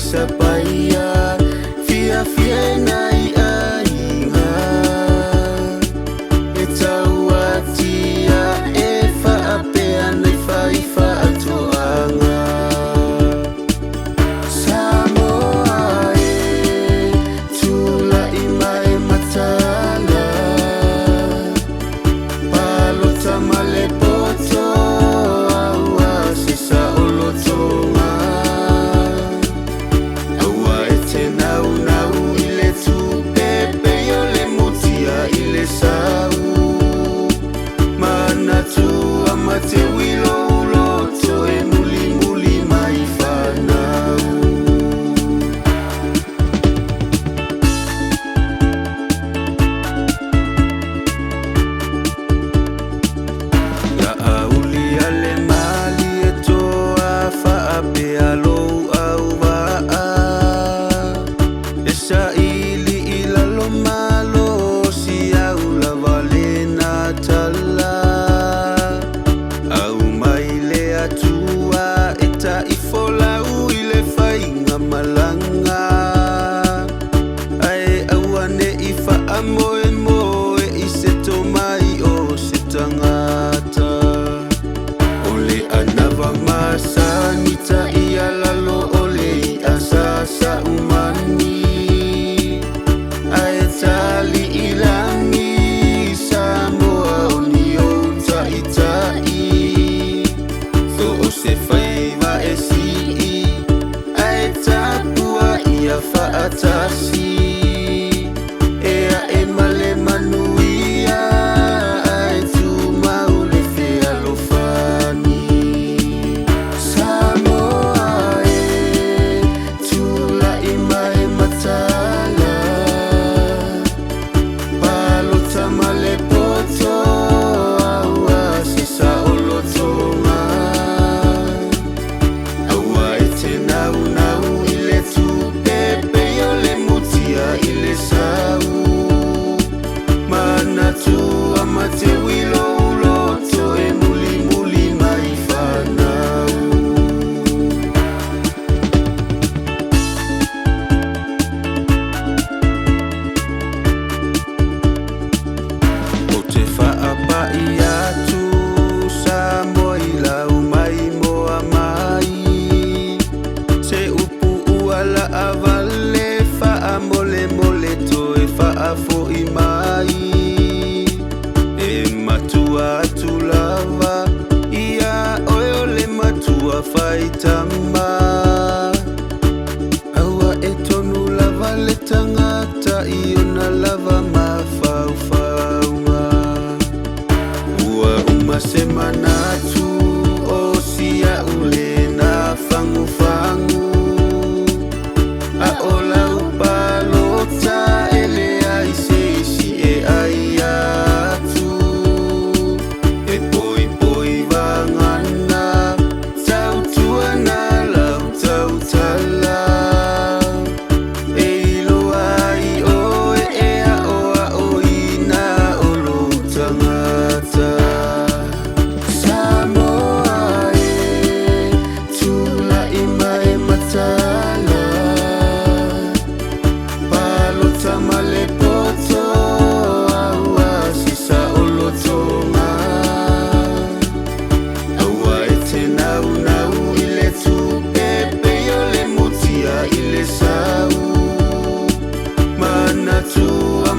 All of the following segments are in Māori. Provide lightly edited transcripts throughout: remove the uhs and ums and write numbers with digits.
Sapaya fia fia nai ainga e tauatia e whaapea nei whaiwha atoanga Samoa e tula i mai matala palota male poto aua se sa olotonga Mate wilo uloto e muli muli mai whanau La auli ale mali e toa whaape alo au waa E sa ili ilalo malo si au la valena tala Tua eta ifolau ile whainga malanga Ae awane I wha moe moe I se tomai o se tangata Ole anava masanita I alalo ole I asasa umani Ae tali ilangi Samoa oni o tai Se whaiva e si Ae tapua ia whaatasi Ea e male manuia Ae tu maule whea lofani Samoa e tula I mai matala Palota male poto Aua se sa olotonga Tua mate wilo uloto e muli muli mai whanau O te whaapai atu Samoa I lau mai moa mai Se upu uala avale Wha mole mole toe whaafo I mai Matua atu lava Ia oe ole matua whaitama Aua e tonu lava le tangata I ona lava mawhau whaunga Ua umase manatu O sia ule na whangu whangu A ola upalota ele ai se isi e ai atu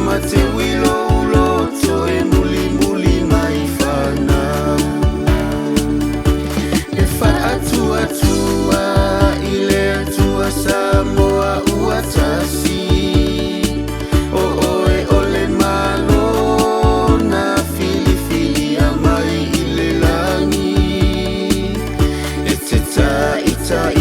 Mate wilo uloto e muli muli mai whanau E whaatua tua ile atua Samoa uatasi O oe ole malo na fili fili a mai ile langi E te ta ita